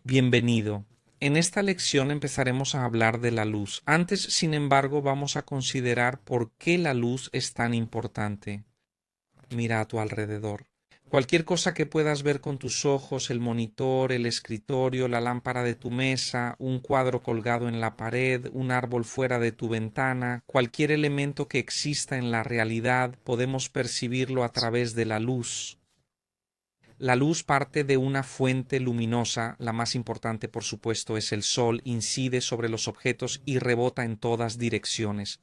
Bienvenido. En esta lección empezaremos a hablar de la luz. Antes, sin embargo, vamos a considerar por qué la luz es tan importante. Mira a tu alrededor. Cualquier cosa que puedas ver con tus ojos, el monitor, el escritorio, la lámpara de tu mesa, un cuadro colgado en la pared, un árbol fuera de tu ventana, cualquier elemento que exista en la realidad, podemos percibirlo a través de la luz. La luz parte de una fuente luminosa, la más importante por supuesto es el sol, incide sobre los objetos y rebota en todas direcciones.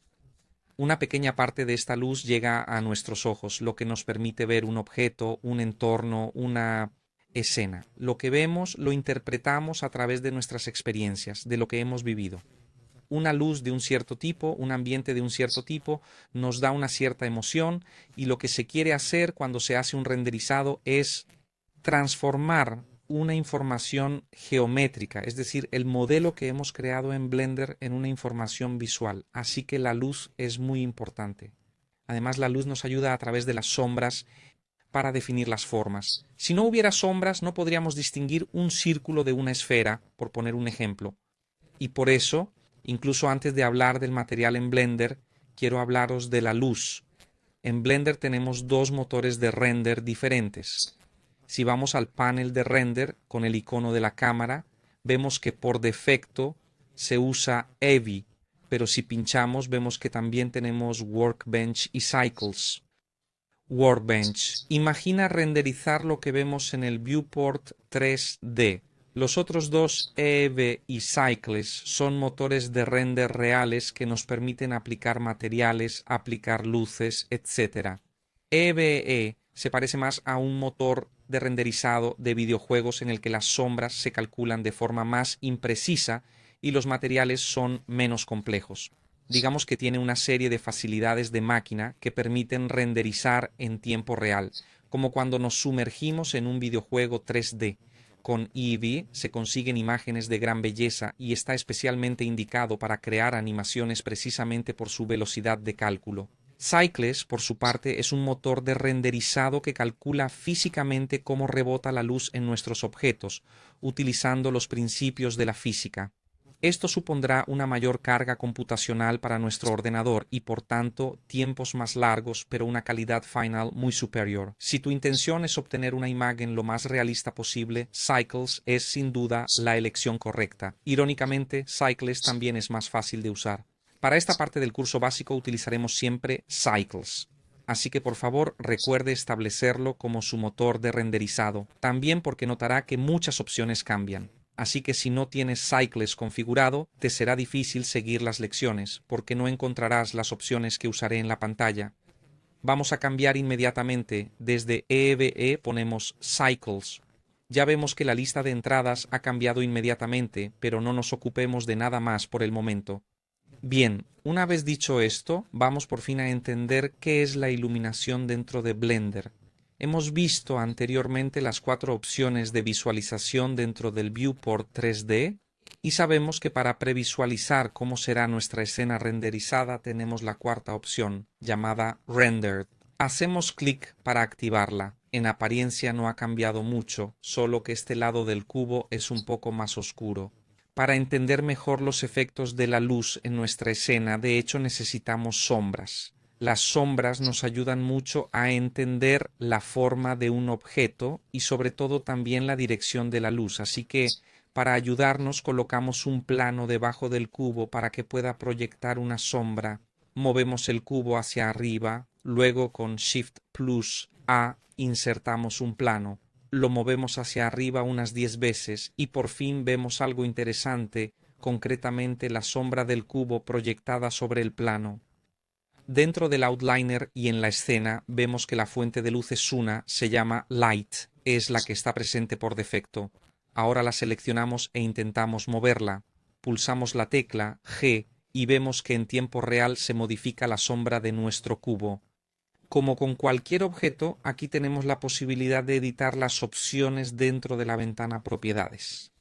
Una pequeña parte de esta luz llega a nuestros ojos, lo que nos permite ver un objeto, un entorno, una escena. Lo que vemos lo interpretamos a través de nuestras experiencias, de lo que hemos vivido. Una luz de un cierto tipo, un ambiente de un cierto tipo, nos da una cierta emoción y lo que se quiere hacer cuando se hace un renderizado es transformar una información geométrica, es decir, el modelo que hemos creado en Blender en una información visual. Así que la luz es muy importante. Además, la luz nos ayuda a través de las sombras para definir las formas. Si no hubiera sombras, no podríamos distinguir un círculo de una esfera, por poner un ejemplo. Y por eso, incluso antes de hablar del material en Blender, quiero hablaros de la luz. En Blender tenemos dos motores de render diferentes. Si vamos al panel de render con el icono de la cámara, vemos que por defecto se usa Eevee, pero si pinchamos vemos que también tenemos Workbench y Cycles. Workbench. Imagina renderizar lo que vemos en el viewport 3D. Los otros dos, Eevee y Cycles, son motores de render reales que nos permiten aplicar materiales, aplicar luces, etc. EVE se parece más a un motor de renderizado de videojuegos en el que las sombras se calculan de forma más imprecisa y los materiales son menos complejos. Digamos que tiene una serie de facilidades de máquina que permiten renderizar en tiempo real, como cuando nos sumergimos en un videojuego 3D. Con Eevee se consiguen imágenes de gran belleza y está especialmente indicado para crear animaciones precisamente por su velocidad de cálculo. Cycles, por su parte, es un motor de renderizado que calcula físicamente cómo rebota la luz en nuestros objetos, utilizando los principios de la física. Esto supondrá una mayor carga computacional para nuestro ordenador y, por tanto, tiempos más largos, pero una calidad final muy superior. Si tu intención es obtener una imagen lo más realista posible, Cycles es sin duda la elección correcta. Irónicamente, Cycles también es más fácil de usar. Para esta parte del curso básico utilizaremos siempre Cycles. Así que por favor recuerde establecerlo como su motor de renderizado, también porque notará que muchas opciones cambian. Así que si no tienes Cycles configurado, te será difícil seguir las lecciones, porque no encontrarás las opciones que usaré en la pantalla. Vamos a cambiar inmediatamente. Desde EVE ponemos Cycles. Ya vemos que la lista de entradas ha cambiado inmediatamente, pero no nos ocupemos de nada más por el momento. Bien, una vez dicho esto, vamos por fin a entender qué es la iluminación dentro de Blender. Hemos visto anteriormente las 4 opciones de visualización dentro del viewport 3D y sabemos que para previsualizar cómo será nuestra escena renderizada tenemos la cuarta opción, llamada Rendered. Hacemos clic para activarla. En apariencia no ha cambiado mucho, solo que este lado del cubo es un poco más oscuro. Para entender mejor los efectos de la luz en nuestra escena, de hecho necesitamos sombras. Las sombras nos ayudan mucho a entender la forma de un objeto y sobre todo también la dirección de la luz. Así que para ayudarnos colocamos un plano debajo del cubo para que pueda proyectar una sombra. Movemos el cubo hacia arriba, luego con Shift plus A insertamos un plano. Lo movemos hacia arriba unas 10 veces y por fin vemos algo interesante, concretamente la sombra del cubo proyectada sobre el plano. Dentro del outliner y en la escena vemos que la fuente de luz es una, se llama Light, es la que está presente por defecto. Ahora la seleccionamos e intentamos moverla. Pulsamos la tecla G y vemos que en tiempo real se modifica la sombra de nuestro cubo. Como con cualquier objeto, aquí tenemos la posibilidad de editar las opciones dentro de la ventana Propiedades.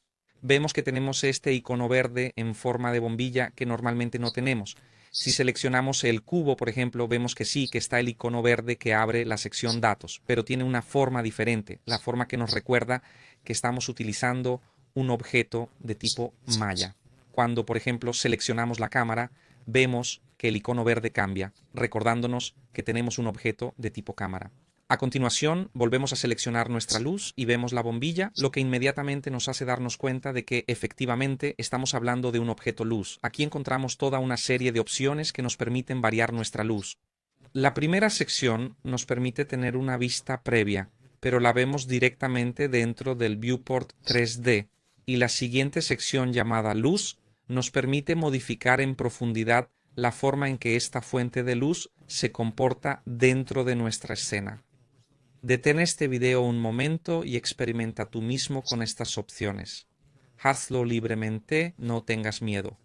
Vemos que tenemos este icono verde en forma de bombilla que normalmente no tenemos. Si seleccionamos el cubo, por ejemplo, vemos que sí, que está el icono verde que abre la sección Datos, pero tiene una forma diferente, la forma que nos recuerda que estamos utilizando un objeto de tipo malla. Cuando, por ejemplo, seleccionamos la cámara, vemos que el icono verde cambia, recordándonos que tenemos un objeto de tipo cámara. A continuación, volvemos a seleccionar nuestra luz y vemos la bombilla, lo que inmediatamente nos hace darnos cuenta de que efectivamente estamos hablando de un objeto luz. Aquí encontramos toda una serie de opciones que nos permiten variar nuestra luz. La primera sección nos permite tener una vista previa, pero la vemos directamente dentro del viewport 3D, y la siguiente sección llamada luz nos permite modificar en profundidad la forma en que esta fuente de luz se comporta dentro de nuestra escena. Detén este video un momento y experimenta tú mismo con estas opciones. Hazlo libremente, no tengas miedo.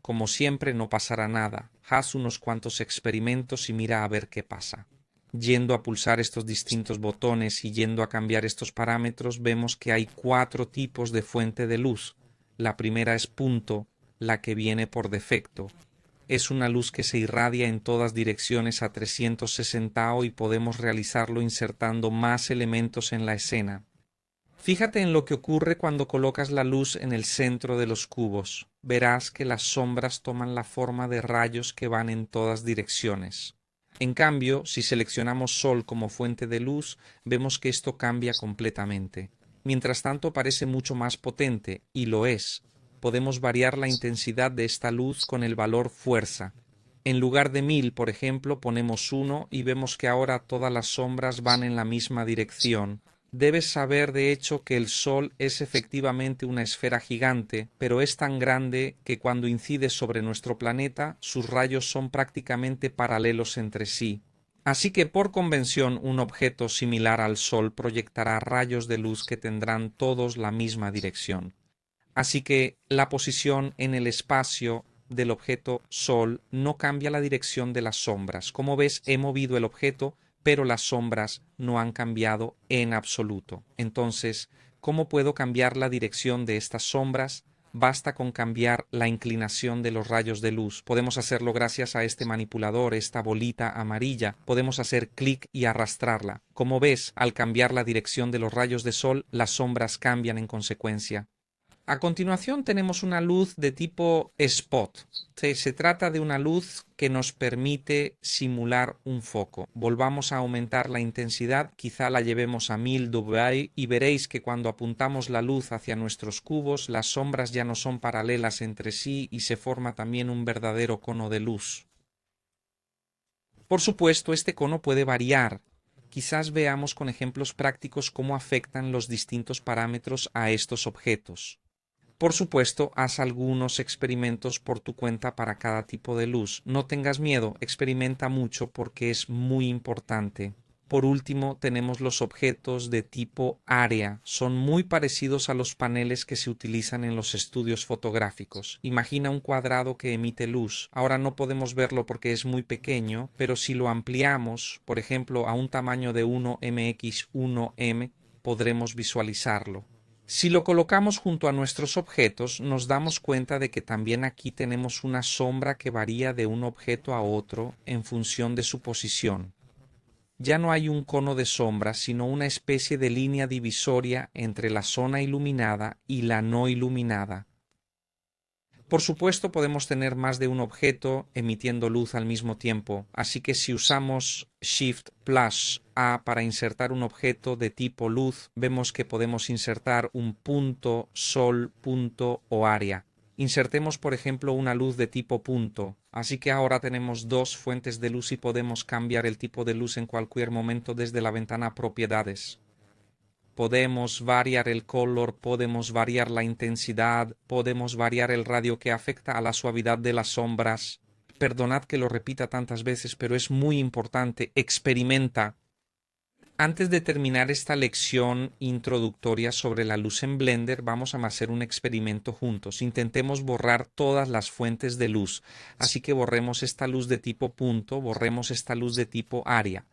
Como siempre, no pasará nada. Haz unos cuantos experimentos y mira a ver qué pasa. Yendo a pulsar estos distintos botones y yendo a cambiar estos parámetros, vemos que hay 4 tipos de fuente de luz. La primera es punto, la que viene por defecto. Es una luz que se irradia en todas direcciones a 360 y podemos realizarlo insertando más elementos en la escena. Fíjate en lo que ocurre cuando colocas la luz en el centro de los cubos. Verás que las sombras toman la forma de rayos que van en todas direcciones. En cambio, si seleccionamos Sol como fuente de luz, vemos que esto cambia completamente. Mientras tanto, parece mucho más potente, y lo es. Podemos variar la intensidad de esta luz con el valor fuerza. En lugar de 1000, por ejemplo, ponemos 1 y vemos que ahora todas las sombras van en la misma dirección. Debes saber, de hecho, que el Sol es efectivamente una esfera gigante, pero es tan grande que cuando incide sobre nuestro planeta, sus rayos son prácticamente paralelos entre sí. Así que, por convención, un objeto similar al Sol proyectará rayos de luz que tendrán todos la misma dirección. Así que la posición en el espacio del objeto Sol no cambia la dirección de las sombras. Como ves, he movido el objeto, pero las sombras no han cambiado en absoluto. Entonces, ¿cómo puedo cambiar la dirección de estas sombras? Basta con cambiar la inclinación de los rayos de luz. Podemos hacerlo gracias a este manipulador, esta bolita amarilla. Podemos hacer clic y arrastrarla. Como ves, al cambiar la dirección de los rayos de sol, las sombras cambian en consecuencia. A continuación tenemos una luz de tipo spot. Se trata de una luz que nos permite simular un foco. Volvamos a aumentar la intensidad, quizá la llevemos a 1000 dBi y veréis que cuando apuntamos la luz hacia nuestros cubos, las sombras ya no son paralelas entre sí y se forma también un verdadero cono de luz. Por supuesto, este cono puede variar. Quizás veamos con ejemplos prácticos cómo afectan los distintos parámetros a estos objetos. Por supuesto, haz algunos experimentos por tu cuenta para cada tipo de luz. No tengas miedo, experimenta mucho porque es muy importante. Por último, tenemos los objetos de tipo área. Son muy parecidos a los paneles que se utilizan en los estudios fotográficos. Imagina un cuadrado que emite luz. Ahora no podemos verlo porque es muy pequeño, pero si lo ampliamos, por ejemplo, a un tamaño de 1mx1m, podremos visualizarlo. Si lo colocamos junto a nuestros objetos, nos damos cuenta de que también aquí tenemos una sombra que varía de un objeto a otro en función de su posición. Ya no hay un cono de sombra, sino una especie de línea divisoria entre la zona iluminada y la no iluminada. Por supuesto, podemos tener más de un objeto emitiendo luz al mismo tiempo, así que si usamos Shift plus A para insertar un objeto de tipo luz, vemos que podemos insertar un punto, sol, punto o área. Insertemos, por ejemplo, una luz de tipo punto, así que ahora tenemos dos fuentes de luz y podemos cambiar el tipo de luz en cualquier momento desde la ventana Propiedades. Podemos variar el color, podemos variar la intensidad, podemos variar el radio que afecta a la suavidad de las sombras. Perdonad que lo repita tantas veces, pero es muy importante. Experimenta. Antes de terminar esta lección introductoria sobre la luz en Blender, vamos a hacer un experimento juntos. Intentemos borrar todas las fuentes de luz. Así que borremos esta luz de tipo punto, borremos esta luz de tipo área.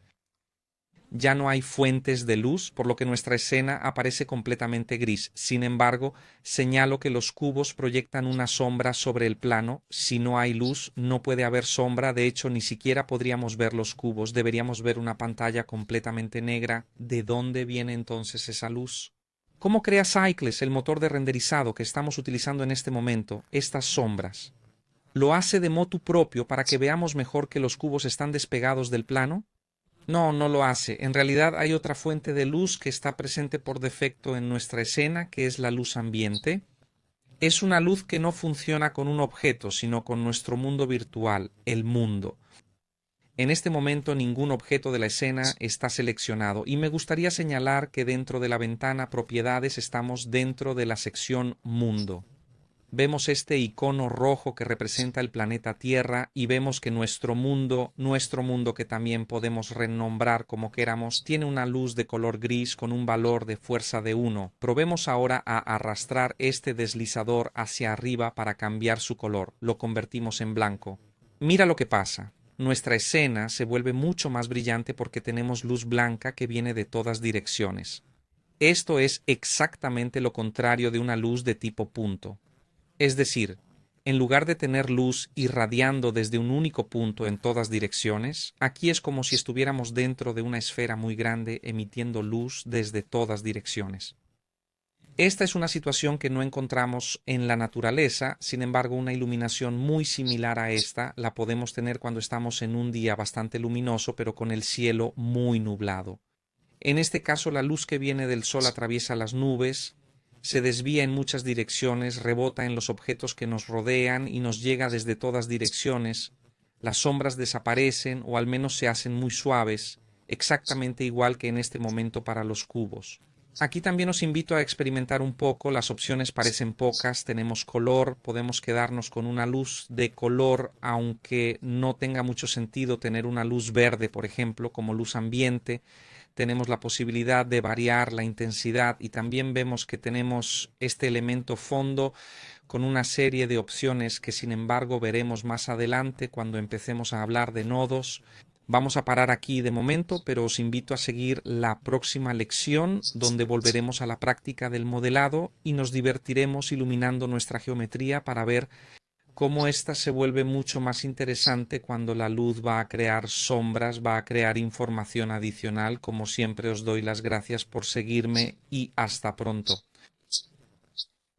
Ya no hay fuentes de luz, por lo que nuestra escena aparece completamente gris. Sin embargo, señalo que los cubos proyectan una sombra sobre el plano. Si no hay luz, no puede haber sombra. De hecho, ni siquiera podríamos ver los cubos. Deberíamos ver una pantalla completamente negra. ¿De dónde viene entonces esa luz? ¿Cómo crea Cycles, el motor de renderizado que estamos utilizando en este momento, estas sombras? ¿Lo hace de motu propio para que veamos mejor que los cubos están despegados del plano? No, no lo hace. En realidad hay otra fuente de luz que está presente por defecto en nuestra escena, que es la luz ambiente. Es una luz que no funciona con un objeto, sino con nuestro mundo virtual, el mundo. En este momento ningún objeto de la escena está seleccionado y me gustaría señalar que dentro de la ventana Propiedades estamos dentro de la sección Mundo. Vemos este icono rojo que representa el planeta Tierra y vemos que nuestro mundo que también podemos renombrar como queramos, tiene una luz de color gris con un valor de fuerza de 1. Probemos ahora a arrastrar este deslizador hacia arriba para cambiar su color. Lo convertimos en blanco. Mira lo que pasa. Nuestra escena se vuelve mucho más brillante porque tenemos luz blanca que viene de todas direcciones. Esto es exactamente lo contrario de una luz de tipo punto. Es decir, en lugar de tener luz irradiando desde un único punto en todas direcciones, aquí es como si estuviéramos dentro de una esfera muy grande emitiendo luz desde todas direcciones. Esta es una situación que no encontramos en la naturaleza, sin embargo, una iluminación muy similar a esta la podemos tener cuando estamos en un día bastante luminoso, pero con el cielo muy nublado. En este caso, la luz que viene del sol atraviesa las nubes, se desvía en muchas direcciones, rebota en los objetos que nos rodean y nos llega desde todas direcciones. Las sombras desaparecen o al menos se hacen muy suaves, exactamente igual que en este momento para los cubos. Aquí también os invito a experimentar un poco, las opciones parecen pocas, tenemos color, podemos quedarnos con una luz de color, aunque no tenga mucho sentido tener una luz verde, por ejemplo, como luz ambiente. Tenemos la posibilidad de variar la intensidad y también vemos que tenemos este elemento fondo con una serie de opciones que sin embargo veremos más adelante cuando empecemos a hablar de nodos. Vamos a parar aquí de momento, pero os invito a seguir la próxima lección donde volveremos a la práctica del modelado y nos divertiremos iluminando nuestra geometría para ver cómo ésta se vuelve mucho más interesante cuando la luz va a crear sombras, va a crear información adicional. Como siempre os doy las gracias por seguirme y hasta pronto.